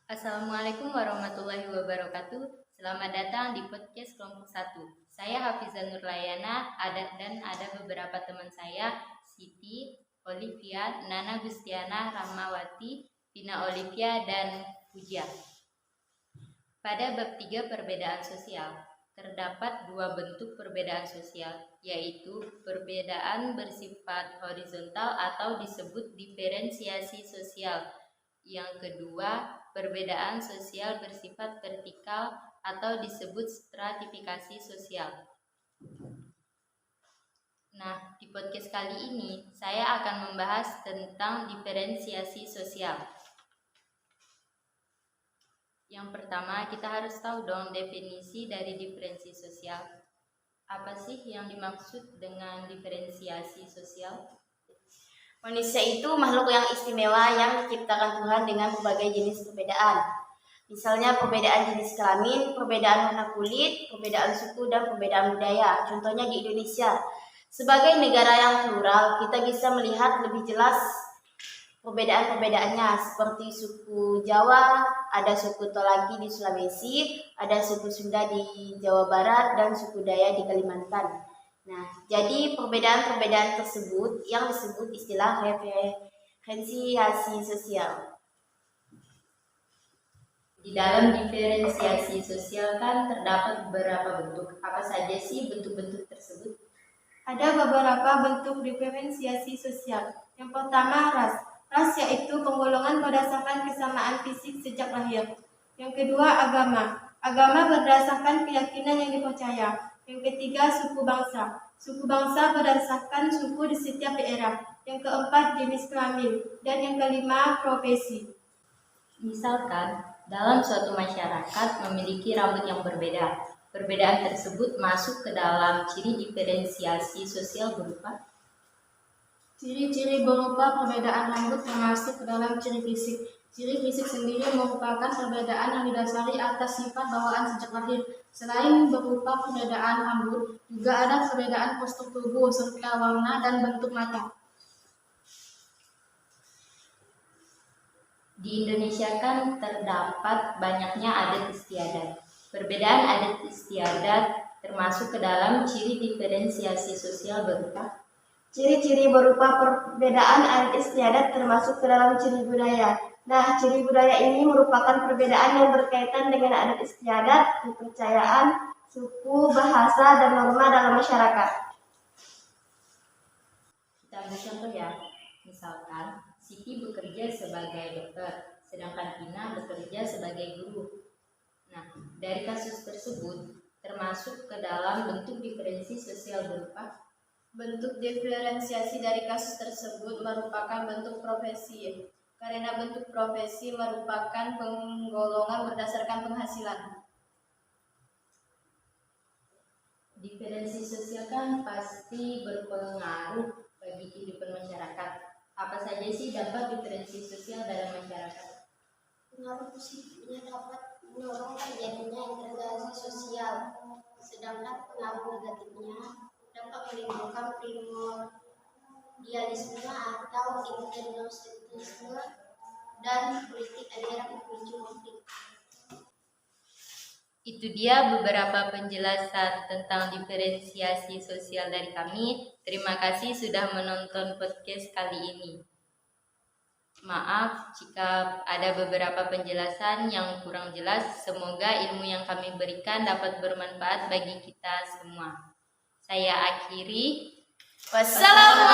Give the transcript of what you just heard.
Assalamualaikum warahmatullahi wabarakatuh. Selamat datang di podcast kelompok 1. Saya Hafizah Nurlayana dan ada beberapa teman saya, Siti, Olivia, Nana Gustiana, Rahmawati, Vina Olivia, dan Puja. Pada bab 3 perbedaan sosial, terdapat dua bentuk perbedaan sosial, yaitu perbedaan bersifat horizontal atau disebut diferensiasi sosial. Yang kedua, perbedaan sosial bersifat vertikal atau disebut stratifikasi sosial. Nah, di podcast kali ini saya akan membahas tentang diferensiasi sosial. Yang pertama, kita harus tahu dong definisi dari diferensiasi sosial. Apa sih yang dimaksud dengan diferensiasi sosial? Manusia itu makhluk yang istimewa yang diciptakan Tuhan dengan berbagai jenis perbedaan. Misalnya perbedaan jenis kelamin, perbedaan warna kulit, perbedaan suku, dan perbedaan budaya. Contohnya di Indonesia. Sebagai negara yang plural, kita bisa melihat lebih jelas perbedaan-perbedaannya, seperti suku Jawa, ada suku Tolaki di Sulawesi, ada suku Sunda di Jawa Barat, dan suku Dayak di Kalimantan. Nah, jadi perbedaan-perbedaan tersebut yang disebut istilah diferensiasi sosial. Di dalam diferensiasi sosial kan terdapat beberapa bentuk. Apa saja sih bentuk-bentuk tersebut? Ada beberapa bentuk diferensiasi sosial. Yang pertama, ras. Ras yaitu penggolongan berdasarkan kesamaan fisik sejak lahir. Yang kedua, agama. Agama berdasarkan keyakinan yang dipercaya. Yang ketiga, suku bangsa. Suku bangsa berdasarkan suku di setiap daerah. Yang keempat, jenis kelamin. Dan yang kelima, profesi. Misalkan, dalam suatu masyarakat memiliki rambut yang berbeda. Perbedaan tersebut masuk ke dalam ciri diferensiasi sosial berupa Ciri-ciri berupa perbedaan rambut termasuk ke dalam ciri fisik. Ciri fisik sendiri merupakan perbedaan yang didasari atas sifat bawaan sejak lahir. Selain berupa perbedaan rambut, juga ada perbedaan postur tubuh serta warna dan bentuk mata. Di Indonesia kan terdapat banyaknya adat istiadat. Perbedaan adat istiadat termasuk ke dalam ciri diferensiasi sosial berupa Ciri-ciri berupa perbedaan adat istiadat termasuk ke dalam ciri budaya. Nah, ciri budaya ini merupakan perbedaan yang berkaitan dengan adat istiadat, kepercayaan, suku, bahasa, dan norma dalam masyarakat. Kita ambil contoh ya. Misalkan, Siti bekerja sebagai dokter, sedangkan Tina bekerja sebagai guru. Nah, dari kasus tersebut termasuk ke dalam bentuk diferensi sosial berupa Bentuk diferensiasi dari kasus tersebut merupakan bentuk profesi, karena bentuk profesi merupakan penggolongan berdasarkan penghasilan. diferensi sosial kan pasti berpengaruh bagi kehidupan masyarakat. Apa saja sih dampak diferensi sosial dalam masyarakat? Pengaruh positifnya dapat mendorong terjadinya integrasi sosial, sedangkan pengaruh negatifnya dapat menimbulkan primordialisme atau etnosentrisme dan politik aliran pemicu konflik. Itu dia beberapa penjelasan tentang diferensiasi sosial dari kami. Terima kasih sudah menonton podcast kali ini. Maaf jika ada beberapa penjelasan yang kurang jelas. Semoga ilmu yang kami berikan dapat bermanfaat bagi kita semua. Saya akhiri. Wassalamualaikum